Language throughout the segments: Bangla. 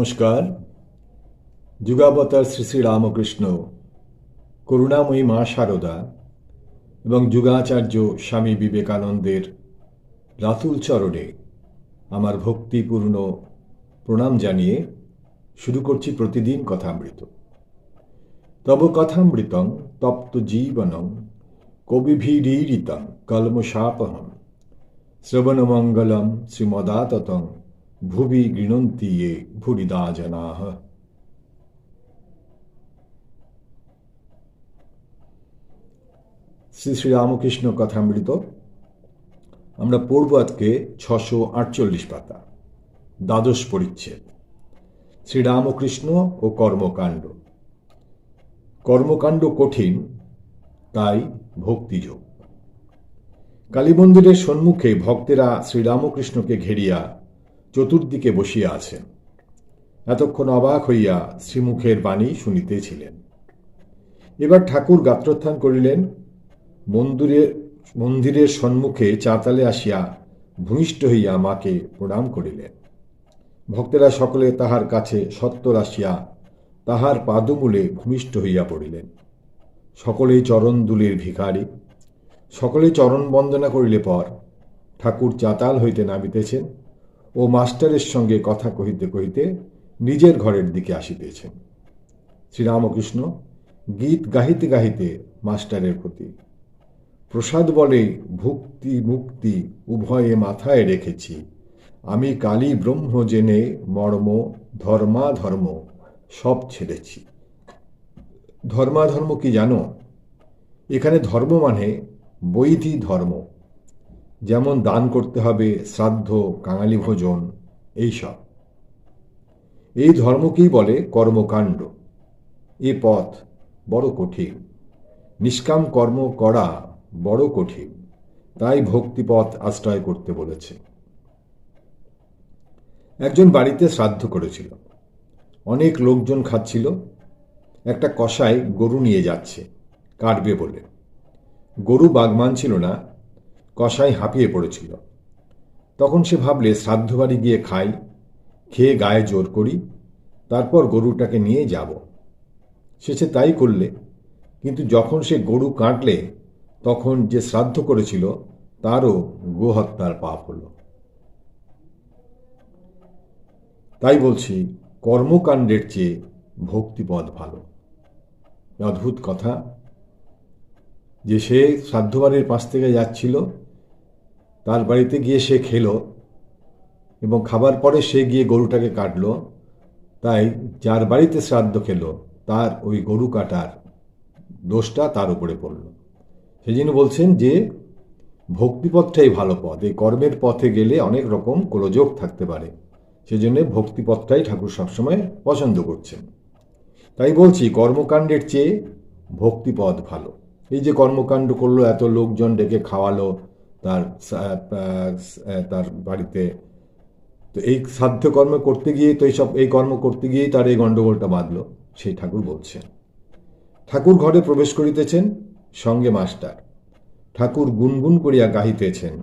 নমস্কার। যুগাবতার শ্রী শ্রী রামকৃষ্ণ, করুণাময়ী মা শারদা এবং যুগাচার্য স্বামী বিবেকানন্দের রাতুল চরণে আমার ভক্তিপূর্ণ প্রণাম জানিয়ে শুরু করছি প্রতিদিন কথামৃত। তব কথামৃতং তপ্ত জীবনং কবিভিরীরিতং কলমশাপহম শ্রবণমঙ্গলম শ্রীমদাততং ভুবি গৃণন্তি ये ভুরিদা জনাঃ। শ্রী শ্রী রামকৃষ্ণ কথামৃত আমরা পড়ব আজকে 648 পাতা, দ্বাদশ পরিচ্ছেদ, শ্রীরামকৃষ্ণ ও কর্মকাণ্ড। কর্মকাণ্ড কঠিন, তাই ভক্তিযোগ। কালীমন্দিরের সম্মুখে ভক্তেরা শ্রীরামকৃষ্ণকে ঘেরিয়া চতুর্দিকে বসিয়া আছেন। এতক্ষণ অবাক হইয়া শ্রীমুখের বাণী শুনিতেছিলেন। এবার ঠাকুর গাত্রোত্থান করিলেন। মন্দিরের সম্মুখে চাতালে আসিয়া ভূমিষ্ঠ হইয়া মাকে প্রণাম করিলেন। ভক্তেরা সকলে তাহার কাছে সত্বর আসিয়া তাহার পাদমূলে ভূমিষ্ঠ হইয়া পড়িলেন। সকলেই চরণ দুলের ভিখারি। সকলেই চরণ বন্দনা করিলে পর ঠাকুর চাতাল হইতে নামিতেছেন ও মাস্টারের সঙ্গে কথা কহিতে কহিতে নিজের ঘরের দিকে আসিতেছেন। শ্রীরামকৃষ্ণ গীত গাহিতে গাহিতে মাস্টারের প্রতি, প্রসাদ বলে ভুক্তি মুক্তি উভয়ে মাথায় রেখেছি, আমি কালী ব্রহ্ম জেনে মর্ম ধর্মাধর্ম সব ছেড়েছি। ধর্মাধর্ম কি জানো? এখানে ধর্ম মানে বৈধি ধর্ম, যেমন দান করতে হবে, শ্রাদ্ধ, কাঙালি ভোজন, এইসব। এই ধর্মকেই বলে কর্মকাণ্ড। এ পথ বড় কঠিন, নিষ্কাম কর্ম করা বড় কঠিন, তাই ভক্তিপথ আশ্রয় করতে বলেছে। একজন বাড়িতে শ্রাদ্ধ করেছিল, অনেক লোকজন খাচ্ছিল। একটা কসাই গরু নিয়ে যাচ্ছে কাটবে বলে। গরু বাগ মানছিল না, কসাই হাঁপিয়ে পড়েছিল। তখন সে ভাবলে শ্রাদ্ধ বাড়ি গিয়ে খাই, খেয়ে গায়ে জোর করি, তারপর গরুটাকে নিয়ে যাব। সে তাই করলে, কিন্তু যখন সে গরু কাটলে তখন যে শ্রাদ্ধ করেছিল তারও গোহত্যার পাপ হল। তাই বলছি, কর্মকাণ্ডের চেয়ে ভক্তিপথ ভালো। অদ্ভুত কথা যে সে শ্রাদ্ধ বাড়ির পাশ থেকে যাচ্ছিল, তার বাড়িতে গিয়ে সে খেলো এবং খাবার পরে সে গিয়ে গরুটাকে কাটল। তাই যার বাড়িতে শ্রাদ্ধ খেলো তার ওই গরু কাটার দোষটা তার উপরে পড়ল। সেই জন্য বলছেন যে ভক্তিপথটাই ভালো পথ। এই কর্মের পথে গেলে অনেক রকম গোলযোগ থাকতে পারে, সেজন্য ভক্তিপথটাই ঠাকুর সবসময় পছন্দ করছেন। তাই বলছি, কর্মকাণ্ডের চেয়ে ভক্তিপথ ভালো। এই যে কর্মকাণ্ড করলো, এত লোকজন ডেকে খাওয়ালো তার বাড়িতে, তো এই সাধ্য কর্ম করতে গিয়ে তো এই কর্ম করতে গিয়েই তার এই গণ্ডগোলটা বাঁধলো, সেই ঠাকুর বলছেন। ঠাকুর ঘরে প্রবেশ করিতেছেন, সঙ্গে মাস্টার। ঠাকুর গুনগুন করিয়া গাহিতেছেন,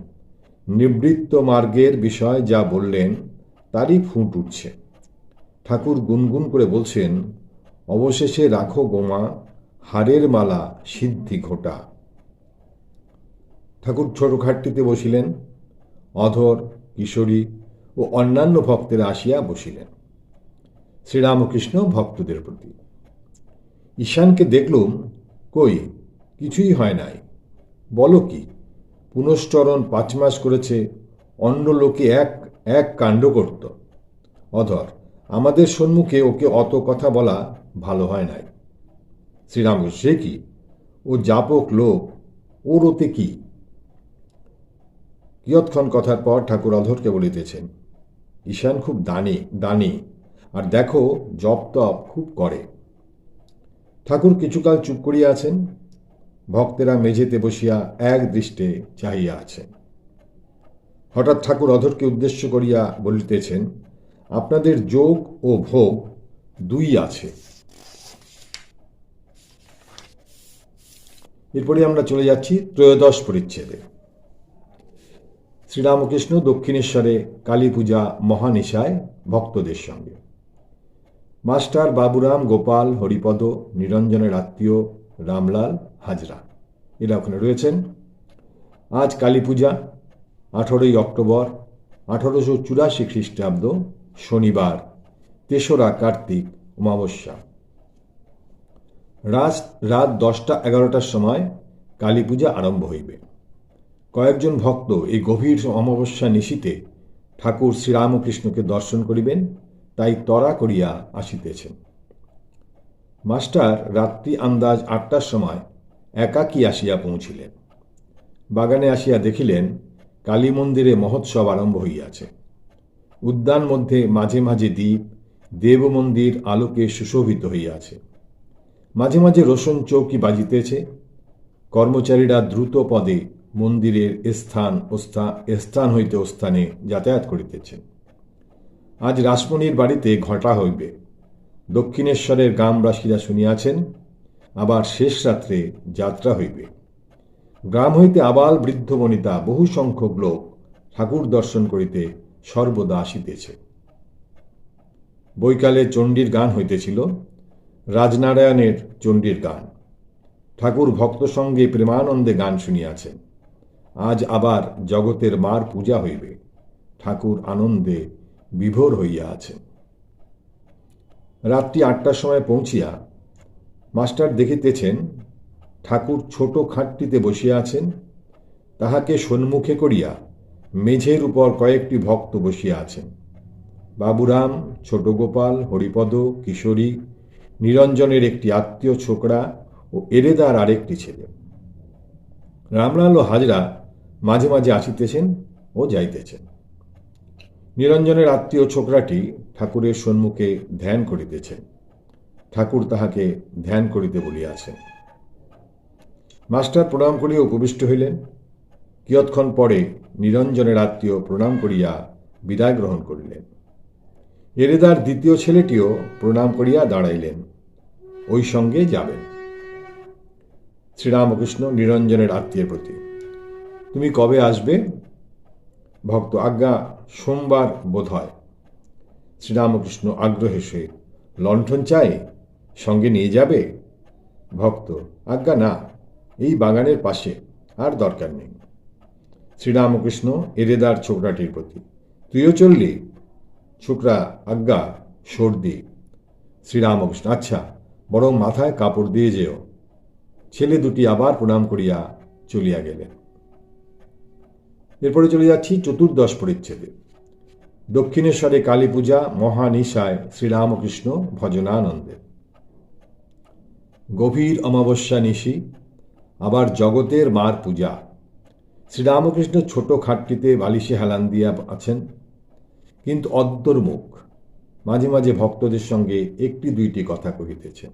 নিবৃত্ত মার্গের বিষয় যা বললেন তারই ফুট উঠছে। ঠাকুর গুনগুন করে বলছেন, অবশেষে রাখো গোমা হারের মালা সিদ্ধি ঘোটা। ঠাকুর ছোটখাটটিতে বসিলেন। অধর, কিশোরী ও অন্যান্য ভক্তেরা আসিয়া বসিলেন। শ্রীরামকৃষ্ণ ভক্তদের প্রতি, ঈশানকে দেখলুম, কই কিছুই হয় নাই। বলো কি, পুনশ্চরণ 5 মাস করেছে, অন্য লোকে এক কাণ্ড করত। অধর, আমাদের সম্মুখে ওকে অত কথা বলা ভালো হয় নাই। শ্রীরামকৃষ্ণ, সে কি, ও জাপক লোক, ওর ওতে কি? কিয়ৎক্ষণ কথার পর ঠাকুর অধরকে বলিতেছেন, ঈশান খুব দানি, আর দেখো জপ তপ খুব করে। ঠাকুর কিছুকাল চুপ করিয়া আছেন। ভক্তেরা মেঝেতে বসিয়া এক দৃষ্টে চাহিয়া আছেন। হঠাৎ ঠাকুর অধরকে উদ্দেশ্য করিয়া বলিতেছেন, আপনাদের যোগ ও ভোগ দুই আছে। এরপরে আমরা চলে যাচ্ছি ত্রয়োদশ পরিচ্ছেদে। শ্রীরামকৃষ্ণ দক্ষিণেশ্বরে কালী পূজা মহানিশায় ভক্তদের সঙ্গে। মাস্টার বাবুরাম, গোপাল, হরিপদ, নিরঞ্জনের আত্মীয় রামলাল হাজরা এরা ওখানে রয়েছেন। আজ কালী পূজা, 18ই অক্টোবর 1884 খ্রিস্টাব্দ, শনিবার, 3রা কার্তিক, অমাবস্যা। রাত 10টা-11টার সময় কালী পূজা আরম্ভ হইবে। কয়েকজন ভক্ত এই গভীর অমাবস্যা নিশীতে ঠাকুর শ্রীরামকৃষ্ণকে দর্শন করিবেন, তাই তরা করিয়া আসিতেছেন। মাস্টার রাত্রি আন্দাজ 8টার সময় একাকী আসিয়া পৌঁছিলেন। বাগানে আসিয়া দেখিলেন কালী মন্দিরে মহোৎসব আরম্ভ হইয়াছে। উদ্যান মধ্যে মাঝে মাঝে দ্বীপ, দেব মন্দির আলোকে সুশোভিত হইয়াছে। মাঝে মাঝে রোশন চৌকি বাজিতেছে। কর্মচারীরা দ্রুত পদে মন্দিরের স্থান হইতে স্থানে যাতায়াত করিতেছেন। আজ রাসমণির বাড়িতে ঘটা হইবে। দক্ষিণেশ্বরের গ্রামবাসীরা শুনিয়াছেন, আবার শেষ রাত্রে যাত্রা হইবে। গ্রাম হইতে আবাল বৃদ্ধ বনিতা বহু সংখ্যক লোক ঠাকুর দর্শন করিতে সর্বদা আসিতেছে। বৈকালে চণ্ডীর গান হইতেছিল, রাজনারায়ণের চণ্ডীর গান। ঠাকুর ভক্ত সঙ্গে প্রেমানন্দে গান শুনিয়াছেন। আজ আবার জগতের মার পূজা হইবে। ঠাকুর আনন্দে বিভোর হইয়া আছেন। রাত্রি 8টার সময় পৌঁছিয়া মাস্টার দেখিতেছেন ঠাকুর ছোট খাটটিতে বসিয়া আছেন। তাহাকে সম্মুখে করিয়া মেঝের উপর কয়েকটি ভক্ত বসিয়া আছেন। বাবুরাম, ছোট গোপাল, হরিপদ, কিশোরী, নিরঞ্জনের একটি আত্মীয় ছোকরা ও এরেদার আরেকটি ছেলে। রামলাল ও হাজরা মাঝে মাঝে আসিতেছেন ও যাইতেছেন। নিরঞ্জনের আত্মীয় ছোকরাটি ঠাকুরের সম্মুখে ধ্যান করিতেছেন। ঠাকুর তাহাকে ধ্যান করিতে বলিয়াছেন। মাস্টার প্রণাম করিয়া উপবিষ্ট হইলেন। কিয়ৎক্ষণ পরে নিরঞ্জনের আত্মীয় প্রণাম করিয়া বিদায় গ্রহণ করিলেন। এরেদার দ্বিতীয় ছেলেটিও প্রণাম করিয়া দাঁড়াইলেন, ওই সঙ্গে যাবেন। শ্রীরামকৃষ্ণ নিরঞ্জনের আত্মীয়ের প্রতি, তুমি কবে আসবে? ভক্ত, আজ্ঞা সোমবার বোধ হয়। শ্রীরামকৃষ্ণ আগ্রহের সহিত, লণ্ঠন চাই, সঙ্গে নিয়ে যাবে? ভক্ত, আজ্ঞা না, এই বাগানের পাশে, আর দরকার নেই। শ্রীরামকৃষ্ণ এরেদার ছোকরাটির প্রতি, তুইও চললি? ছোকরা, আজ্ঞা সর্দি। শ্রীরামকৃষ্ণ, আচ্ছা, বরং মাথায় কাপড় দিয়ে যেও। ছেলে দুটি আবার প্রণাম করিয়া চলিয়া গেলেন। এরপরে চলে যাচ্ছি চতুর্দশ পরিচ্ছেদে। দক্ষিণেশ্বরে কালী পূজা মহানিশায় শ্রীরামকৃষ্ণ ভজনানন্দে। গভীর অমাবস্যা নিশি, আবার জগতের মার পূজা। শ্রীরামকৃষ্ণ ছোট খাটটিতে বালিশে হেলান দিয়া আছেন, কিন্তু অন্তর্মুখ। মাঝে মাঝে ভক্তদের সঙ্গে একটি দুইটি কথা কহিতেছেন।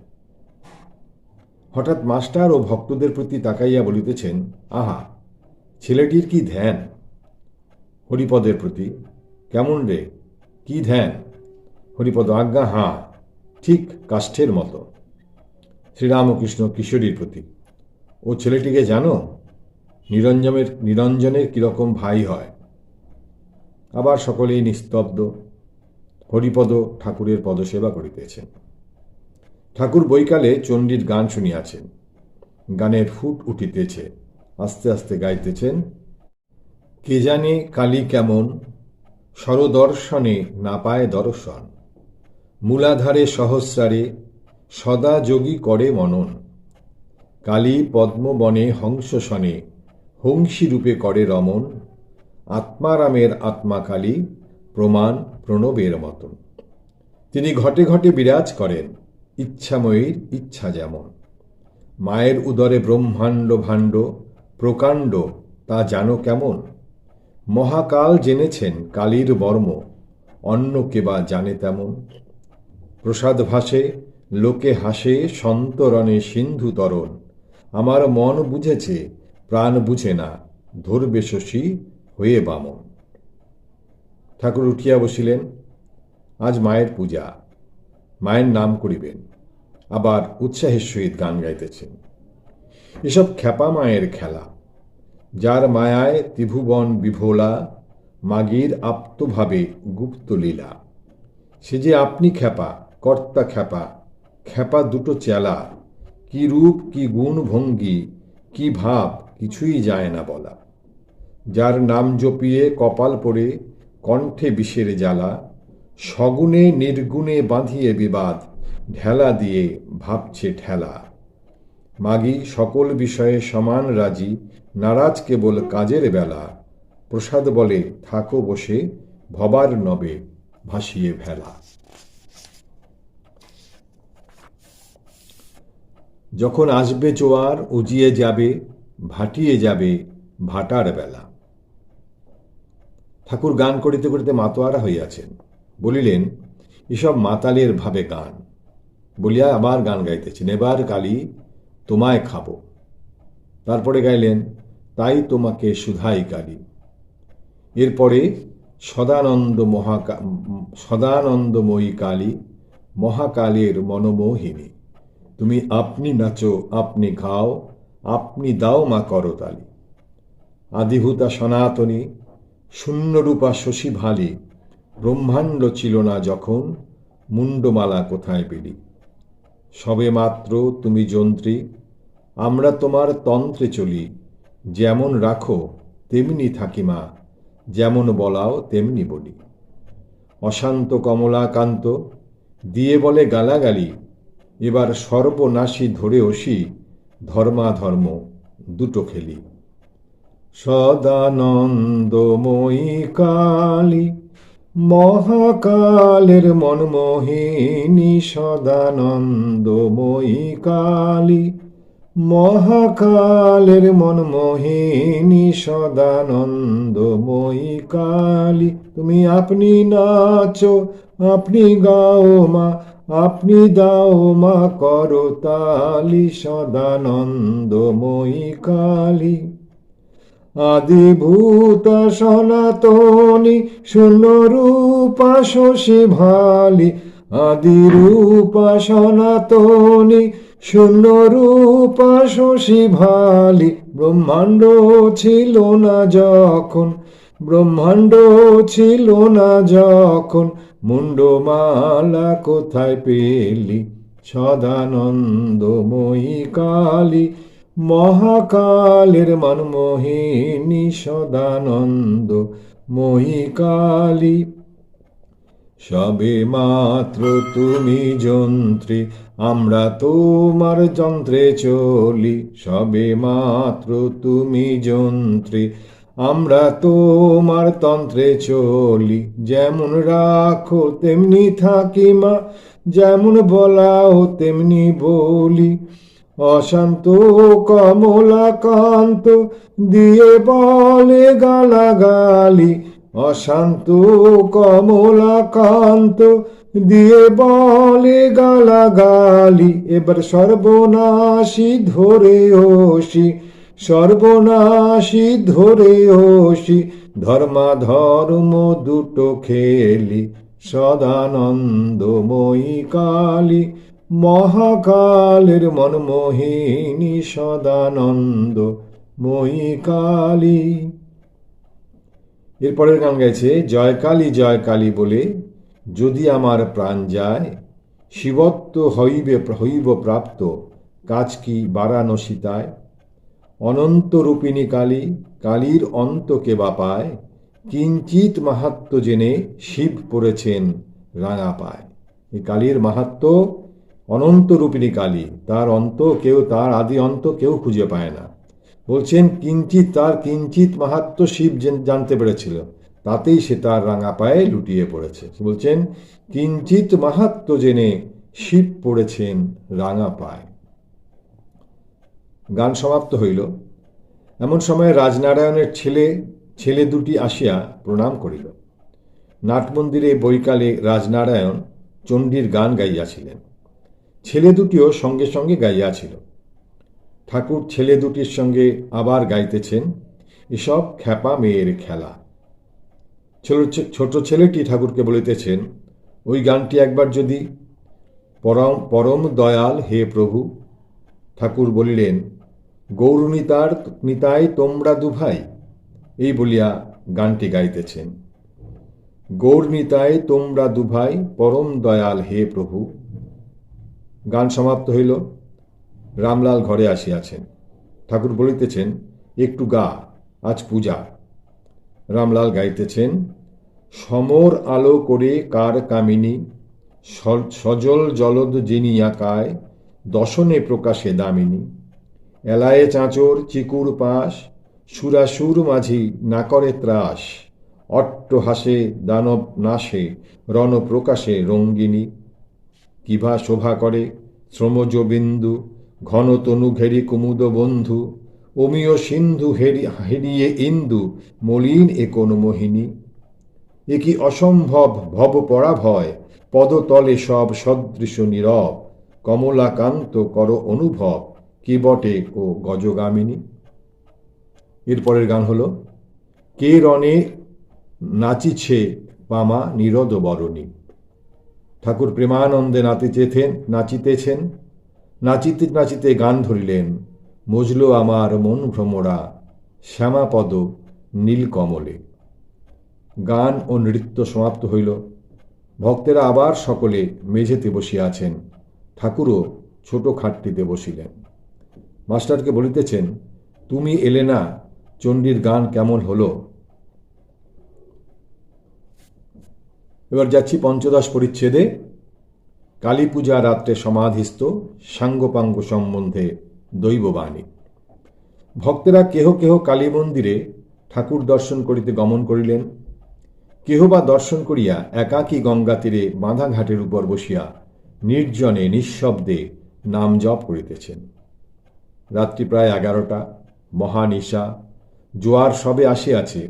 হঠাৎ মাস্টার ও ভক্তদের প্রতি তাকাইয়া বলিতেছেন, আহা, ছেলেটির কি ধ্যান! হরিপদের প্রতি, কেমন রে, কি ধ্যান? হরিপদ, আজ্ঞা হাঁ, ঠিক কাষ্ঠের মতো। শ্রীরামকৃষ্ণ কিশোরীর প্রতি, ও ছেলেটিকে জানো? নিরঞ্জনের কিরকম ভাই হয়। আবার সকলেই নিস্তব্ধ। হরিপদ ঠাকুরের পদসেবা করিতেছেন। ঠাকুর বৈকালে চণ্ডীর গান শুনিয়াছেন। গানের ফুট উঠিতেছে, আস্তে আস্তে গাইতেছেন, কে জানে কালী কেমন, সরদর্শনে না পায় দর্শন, মূলাধারে সহস্রারে সদা যোগী করে মনন, কালী পদ্মবনে হংস সনে হংসী রূপে করে রমন, আত্মারামের আত্মা কালী প্রমাণ প্রণবের মতন। তিনি ঘটে ঘটে বিরাজ করেন, ইচ্ছাময়ীর ইচ্ছা যেমন। মায়ের উদরে ব্রহ্মাণ্ড ভাণ্ড প্রকাণ্ড, তা জানো কেমন? মহাকাল জেনেছেন কালীর বর্ম, অন্য কে বা জানে তেমন। প্রসাদ ভাসে লোকে হাসে, সন্তরণে সিন্ধু তরণ, আমার মন বুঝেছে প্রাণ বুঝে না, ধরবে শশী হয়ে বামন। ঠাকুর উঠিয়া বসিলেন। আজ মায়ের পূজা, মায়ের নাম করিবেন। আবার উৎসাহের সহিত গান গাইতেছেন। এসব খ্যাপা মায়ের খেলা, যার মায়ায় ত্রিভুবন বিভোলা, মাগির আপ্তভাবে গুপ্ত লীলা। সে যে আপনি খ্যাপা, কর্তা খ্যাপা, খ্যাপা দুটো চেলা, কি রূপ কি গুণ ভঙ্গি কি ভাব কিছুই যায় না বলা। যার নাম জপিয়ে কপাল পড়ে কণ্ঠে বিষের জ্বালা, সগুণে নির্গুণে বাঁধিয়ে বিবাদ, ঢেলা দিয়ে ভাবছে ঠেলা। মাগি সকল বিষয়ে সমান রাজি, নারাজ কেবল কাজের বেলা, প্রসাদ বলে থাকো বসে ভবার নবে ভাসিয়ে ভেলা। যখন আসবে জোয়ার উজিয়ে যাবে, ভাটিয়ে যাবে ভাটার বেলা। ঠাকুর গান করিতে করিতে মাতোয়ারা হইয়াছেন, বলিলেন এসব মাতালের ভাবে গান, বলিয়া আবার গান গাইতেছেন। এবার কালী তোমায় খাবো। তারপরে গাইলেন তাই তোমাকে সুধাই কালী। এরপরে সদানন্দময়ী কালী, মহাকালের মনোমোহিনী, তুমি আপনি নাচো আপনি গাও, আপনি দাও মা করতালি। আদিভূতা সনাতনী, শূন্যরূপা শশী ভালি, ব্রহ্মাণ্ড ছিল না যখন, মুন্ডমালা কোথায় পেলি। সবে মাত্র তুমি যন্ত্রী, আমরা তোমার তন্ত্রে চলি, যেমন রাখো তেমনি থাকি মা, যেমন বলাও তেমনি বলি। অশান্ত কমলাকান্ত দিয়ে বলে গালাগালি, এবার সর্বনাশী ধরে ওসি, ধর্মাধর্ম দুটো খেলি। সদানন্দময়ী কালী, মহাকালের মনমোহিনী, সদানন্দময়ী কালী, মহাকালের মনমোহিনী, সদানন্দময়ী কালী। তুমি আপনি নাচো আপনি গাও মা, আপনি দাও মা করতালি, সদানন্দময়ী কালী। আদিভূতা সনাতনী, শূন্যরূপা শশী ভালি, আদিরূপা সনাতনী, শূন্যরূপা শশী ভালি। ব্রহ্মাণ্ড ছিল না যখন, ব্রহ্মাণ্ড ছিল না যখন, মুন্ডমালা কোথায় পেলি। সদানন্দময়ী কালী, মহাকালের মনমোহিনী, সদানন্দময়ী কালী। সবে মাত্র তুমি যন্ত্রী, আমরা তোমার যন্ত্রে চলি। সবে মাত্র তুমি যন্ত্রী, আমরা তোমার তন্ত্রে চলি। যেমন রাখো তেমনি থাকি মা, যেমন বলাও তেমনি বলি। অশান্ত কমলাকান্ত দিয়ে বলে গালাগালি, অশান্ত কমলাকান্ত দিয়ে বলে গালাগালি। এবার সর্বনাশী ধরে ওসি, সর্বনাশী ধরে ওসি, ধর্মাধর্ম দুটো খেলি। সদানন্দময়ী কালী, মহাকালের মনমোহিনী, সদানন্দময়ী কালী। এরপরের গান গাইছে জয় কালী বলে যদি আমার প্রাণ যায়, শিবত্ব হইব প্রাপ্ত, কাজ কি বারাণসীতায়। অনন্ত রূপিণী কালী, কালীর অন্ত কে বা পায়, কিঞ্চিত মাহাত্ম্য জেনে শিব পড়েছেন রাঙা পায়। এই কালীর মাহাত্ম্য, অনন্ত রূপিণী কালী, তার অন্ত কেউ, তার আদি অন্ত কেউ খুঁজে পায় না। বলছেন তার কিঞ্চিত মাহাত্ম্য শিব জানতে পেরেছিল, তাতেই সে তার রাঙা পায়ে লুটিয়ে পড়েছে। বলছেন কিঞ্চিত মাহাত্ম্য জেনে শিব পড়েছেন রাঙা পায়। গান সমাপ্ত হইল। এমন সময় রাজনারায়ণের ছেলে দুটি আসিয়া প্রণাম করিল। নাটমন্দিরে বৈকালে রাজনারায়ণ চণ্ডীর গান গাইয়াছিলেন, ছেলে দুটিও সঙ্গে সঙ্গে গাইয়াছিল। ঠাকুর ছেলে দুটির সঙ্গে আবার গাইতেছেন, এসব খ্যাপা মেয়ের খেলা। ছোট ছেলেটি ঠাকুরকে বলিতেছেন, ওই গানটি একবার যদি। পরম দয়াল হে প্রভু। ঠাকুর বলিলেন, গৌরনীতায় তোমরা দুভাই, এই বলিয়া গানটি গাইতেছেন। গৌরনীতায় তোমরা দুভাই পরম দয়াল হে প্রভু। গান সমাপ্ত হইল। রামলাল ঘরে আসিয়াছেন। ঠাকুর বলিতেছেন, একটু গা, আজ পূজা। রামলাল গাইতেছেন, সমর আলো করে কার কামিনী, সজল জলদ যিনি আকায়, দশনে প্রকাশে দামিনী। এলায়ে চাঁচর চিকুর পাশ, সুরাসুর মাঝি না করে ত্রাস, অট্ট হাসে দানব নাশে, রণ প্রকাশে রঙ্গিনী। কিভা শোভা করে শ্রমজ বিন্দু, ঘন তনু ঘেরি কুমুদ বন্ধু, অমিয় সিন্ধু হেরিয়ে ইন্দু, মলিন এ কোন মোহিনী। এ কি অসম্ভব ভব পরাভয়, পদতলে সব সদৃশ নীরব, কমলাকান্ত কর অনুভব, কি বটে ও গজগামিনী। এরপরের গান হল, কে রণে নাচিছে পামা নিরদ বরণী। ঠাকুর প্রেমানন্দে নাচিতেছেন। নাচিতে নাচিতে গান ধরিলেন, মজল আমার মন ভ্রমরা, শ্যামাপদ নীলকমলে। গান ও নৃত্য সমাপ্ত হইল। ভক্তেরা আবার সকলে মেঝেতে বসিয়াছেন। ঠাকুরও ছোট খাটটিতে বসিলেন। মাস্টারকে বলিতেছেন, তুমি এলে না, চণ্ডীর গান কেমন হলো? এবার যাচ্ছি পঞ্চদশ পরিচ্ছেদে। কালী পূজা রাত্রে সমাধিস্থ সাঙ্গপাঙ্গ সম্বন্ধে দৈববাণী। ভক্তেরা কেহ কেহ কালী মন্দিরে ঠাকুর দর্শন করিতে গমন করিলেন। কেহ বা দর্শন করিয়া একাকী গঙ্গা তীরে বাঁধা ঘাটের উপর বসিয়া নির্জনে নিঃশব্দে নাম জপ করিতেছেন। রাত্রি প্রায় 11টা, মহানিশা, জোয়ার সবে আসিয়াছে।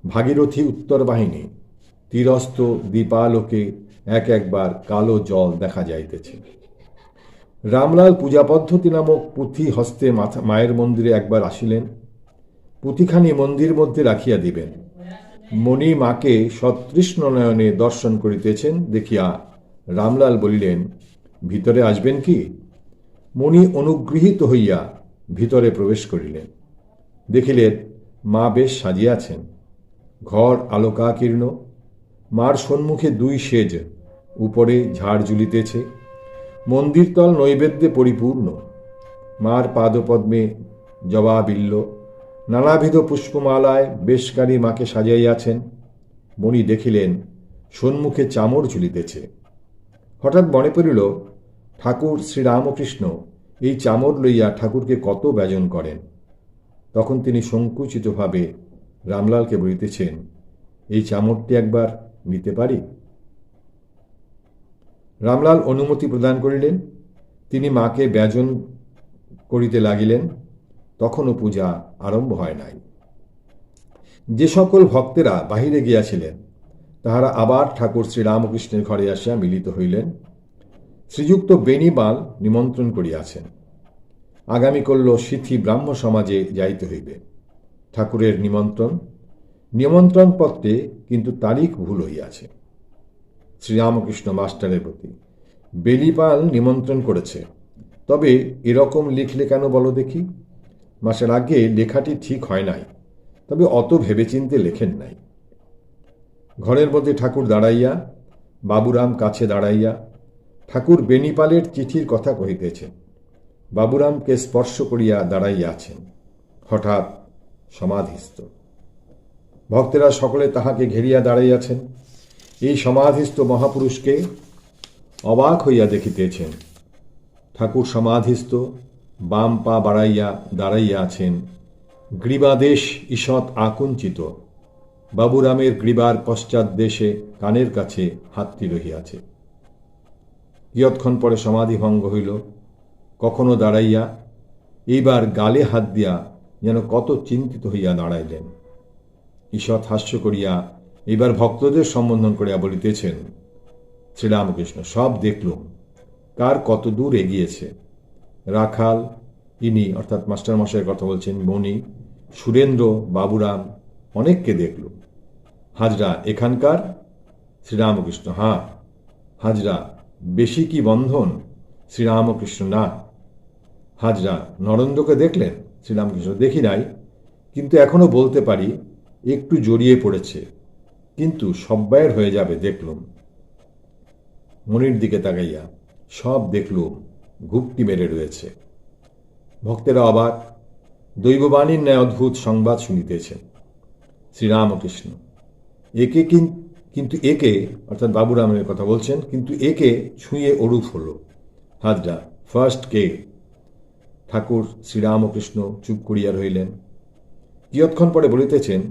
ভাগীরথী উত্তর বাহিনী, তীরস্থ দীপালোকে এক একবার কালো জল দেখা যাইতেছে। রামলাল পূজা পদ্ধতি নামক পুঁথি হস্তে মায়ের মন্দিরে একবার আসিলেন। পুঁথিখানি মন্দির মধ্যে রাখিয়া দিবেন। মণি মাকে সতৃষ্ণ নয়নে দর্শন করিতেছেন দেখিয়া রামলাল বলিলেন, ভিতরে আসবেন কি? মণি অনুগৃহীত হইয়া ভিতরে প্রবেশ করিলেন। দেখিলেন মা বেশ সাজিয়াছেন। ঘর আলোকাকীর্ণ। মার সম্মুখে 2 সেজ, উপরে ঝাড় ঝুলিতেছে। মন্দিরতল নৈবেদ্যে পরিপূর্ণ। মার পাদপদ্মে জবা বিল্ল, নানাবিধ পুষ্পমালায় বেশকারী মাকে সাজাইয়াছেন। মণি দেখিলেন সম্মুখে চামর ঝুলিতেছে। হঠাৎ মনে পড়িল, ঠাকুর শ্রীরামকৃষ্ণ এই চামর লইয়া ঠাকুরকে কত ব্যজন করেন। তখন তিনি সংকুচিতভাবে রামলালকে বলিতেছেন, এই চামরটি একবার নিতে পারি? রামলাল অনুমতি প্রদান করিলেন। তিনি মাকে ব্যজন করিতে লাগিলেন। তখনও পূজা আরম্ভ হয় নাই। যে সকল ভক্তেরা বাহিরে গিয়াছিলেন তাহারা আবার ঠাকুর শ্রীরামকৃষ্ণের ঘরে আসিয়া মিলিত হইলেন। শ্রীযুক্ত বেণীবাল নিমন্ত্রণ করিয়াছেন। আগামীকল্য সিথি ব্রাহ্ম সমাজে যাইতে হইবে। ঠাকুরের নিমন্ত্রণপত্রে কিন্তু তারিখ ভুল হইয়াছে। শ্রীরামকৃষ্ণ মাস্টারের প্রতি, বেণীপাল নিমন্ত্রণ করেছে, তবে এরকম লিখলে কেন বলো দেখি? মাসের আগে লেখাটি ঠিক হয় নাই, তবে অত ভেবেচিন্তে লেখেন নাই। ঘরের মধ্যে ঠাকুর দাঁড়াইয়া, বাবুরাম কাছে দাঁড়াইয়া, ঠাকুর বেণীপালের চিঠির কথা কহিতেছেন। বাবুরামকে স্পর্শ করিয়া দাঁড়াইয়া আছেন। হঠাৎ সমাধিস্থ। ভক্তেরা সকলে তাহাকে ঘেরিয়া দাঁড়াইয়াছেন। এই সমাধিস্থ মহাপুরুষকে অবাক হইয়া দেখিতেছেন। ঠাকুর সমাধিস্থ, বাম পা বাড়াইয়া দাঁড়াইয়া আছেন। গ্রীবাদেশ ঈষৎ আকুঞ্চিত। বাবুরামের গ্রীবার পশ্চাৎ দেশে কানের কাছে হাতটি রহিয়াছে। কিয়ৎক্ষণ পরে সমাধি ভঙ্গ হইল। কখনো দাঁড়াইয়া, এইবার গালে হাত দিয়া যেন কত চিন্তিত হইয়া দাঁড়াইলেন। ঈষৎ হাস্য করিয়া এইবার ভক্তদের সম্বোধন করিয়া বলিতেছেন, শ্রীরামকৃষ্ণ, সব দেখলুম, কার কত দূর এগিয়েছে। রাখাল, ইনি অর্থাৎ মাস্টারমশাইয়ের কথা বলছেন, মণি, সুরেন্দ্র, বাবুরাম, অনেককে দেখলুম। হাজরা এখানকার? শ্রীরামকৃষ্ণ, হাঁ। হাজরা, বেশি কি বন্ধন? শ্রীরামকৃষ্ণ, না। হাজরা, নরেন্দ্রকে দেখলেন? শ্রীরামকৃষ্ণ, দেখি নাই, কিন্তু এখনো বলতে পারি একটু জড়িয়ে পড়েছে। কিন্তু সব্বাইয়ের হয়ে যাবে দেখলুম। মনির দিকে তাকাইয়া সব দেখলুম ঘুপটি মেরে রয়েছে। ভক্তেরা অবাক, দৈববাণীর ন্যায় অদ্ভুত সংবাদ শুনিতেছেন। শ্রীরামকৃষ্ণ একে কিন্তু একে, অর্থাৎ বাবুরামের কথা বলছেন, কিন্তু একে ছুঁয়ে অরূপ হল। হাজরা ফার্স্ট কে? ঠাকুর শ্রীরামকৃষ্ণ চুপ করিয়া রহিলেন। কিয়ৎক্ষণ পরে বলিতেছেন,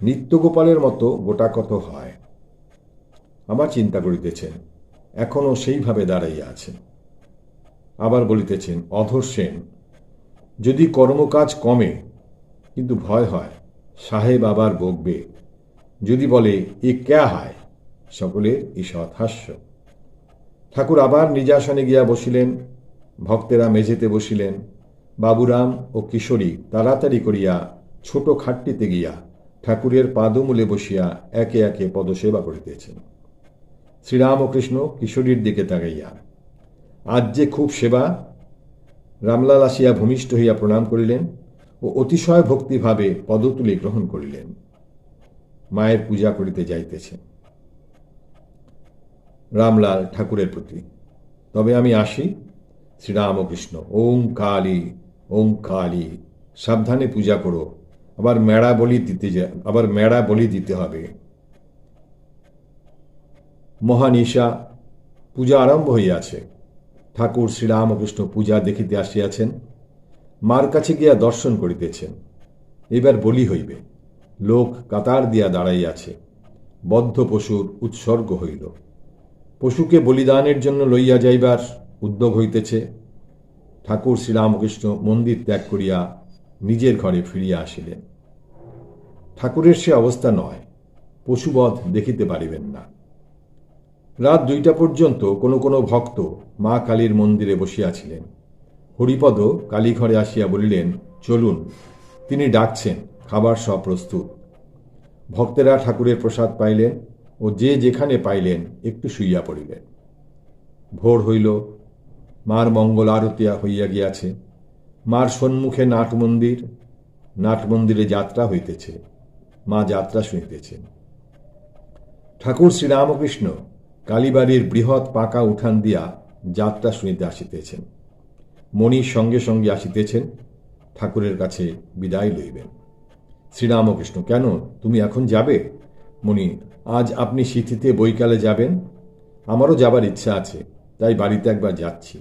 নিত্যগোপালের মতো গোটা কত হয়। আবার চিন্তা করিতেছেন, এখনও সেইভাবে দাঁড়াইয়া আছেন। আবার বলিতেছেন, অধর সেন, যদি কর্মকাজ কমে, কিন্তু ভয় হয় সাহেব আবার বকবে, যদি বলে এ ক্যা হয়, সকলের ঈষৎ হাস্য। ঠাকুর আবার নিজ আসনে গিয়া বসিলেন, ভক্তেরা মেঝেতে বসিলেন। বাবুরাম ও কিশোরী তাড়াতাড়ি করিয়া ছোট খাটটিতে গিয়া ঠাকুরের পাদমূলে বসিয়া একে একে পদসেবা করিতেছেন। শ্রীরামকৃষ্ণ কিশোরীর দিকে তাকাইয়া, আজ যে খুব সেবা। রামলাল আসিয়া ভূমিষ্ঠ হইয়া প্রণাম করিলেন ও অতিশয় ভক্তিভাবে পদতুলি গ্রহণ করিলেন। মায়ের পূজা করিতে যাইতেছেন। রামলাল ঠাকুরের প্রতি, তবে আমি আসি। শ্রীরামকৃষ্ণ, ওং কালী, ওং কালী, সাবধানে পূজা করো, আবার মেড়া বলি দিতে হবে। মহানিশা, পূজা আরম্ভ হইয়াছে। ঠাকুর শ্রীরামকৃষ্ণ পূজা দেখিতে আসিয়াছেন, মার কাছে গিয়া দর্শন করিতেছেন। এবার বলি হইবে। লোক কাতার দিয়া দাঁড়াইয়াছে। বদ্ধ পশুর উৎসর্গ হইল। পশুকে বলিদানের জন্য লইয়া যাইবার উদ্যোগ হইতেছে। ঠাকুর শ্রীরামকৃষ্ণ মন্দির ত্যাগ করিয়া নিজের ঘরে ফিরিয়া আসিলেন। ঠাকুরের সে অবস্থা নয়, পশুবধ দেখিতে পারিবেন না। রাত 2টা পর্যন্ত কোনো কোনো ভক্ত মা কালীর মন্দিরে বসিয়াছিলেন। হরিপদ কালীঘরে আসিয়া বলিলেন, চলুন, তিনি ডাকছেন, খাবার সব প্রস্তুত। ভক্তেরা ঠাকুরের প্রসাদ পাইলেন ও যে যেখানে পাইলেন একটু শুইয়া পড়িলেন। ভোর হইল, মার মঙ্গল আরতি হইয়া গিয়াছে। মার সম্মুখে নাটমন্দিরে যাত্রা হইতেছে। মা যাত্রা শুনিতেছেন। ঠাকুর শ্রীরামকৃষ্ণ কালীবাড়ির বৃহৎ পাকা উঠান দিয়া যাত্রা শুনিতে আসিতেছেন। মণির সঙ্গে সঙ্গে আসিতেছেন, ঠাকুরের কাছে বিদায় লইবেন। শ্রীরামকৃষ্ণ, কেন, তুমি এখন যাবে? মণি, আজ আপনি সিথিতে বৈকালে যাবেন? আমারও যাবার ইচ্ছা আছে, তাই বাড়িতে একবার যাচ্ছি।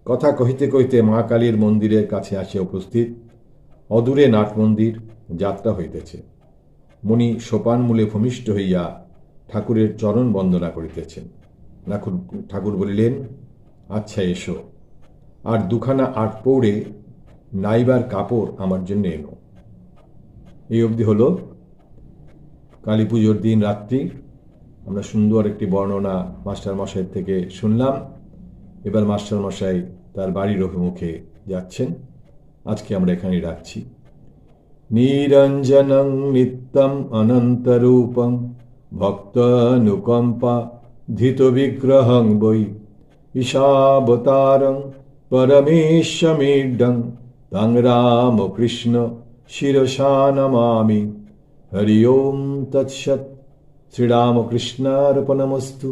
কথা কহিতে কহিতে মা কালীর মন্দিরের কাছে আসিয়া উপস্থিত। অদূরে নাটমন্দির, যাত্রা হইতেছে। মণি সোপান মূলে ভূমিষ্ঠ হইয়া ঠাকুরের চরণ বন্দনা করিতেছেন। ঠাকুর বলিলেন, আচ্ছা এসো, আর দুখানা আট পৌড়ে নাইবার কাপড় আমার জন্য এনো। এই অবধি হল কালী পুজোর দিন রাত্রি। আমরা সুন্দর একটি বর্ণনা মাস্টারমশাইয়ের থেকে শুনলাম। এবার মাস্টারমশাই তার বাড়ির অভিমুখে যাচ্ছেন। আজকে আমরা এখানেই রাখছি। নিরঞ্জনং নিত্যম অনন্তরূপং ভক্তানুকম্পা ধিত বিগ্রহং বৈ ঈশাবতারং পরমেশ্বমিড্ডং তং রামকৃষ্ণ শিরসা নমামি। হরি ওম তৎসৎ। শ্রীরামকৃষ্ণার্পণমস্তু।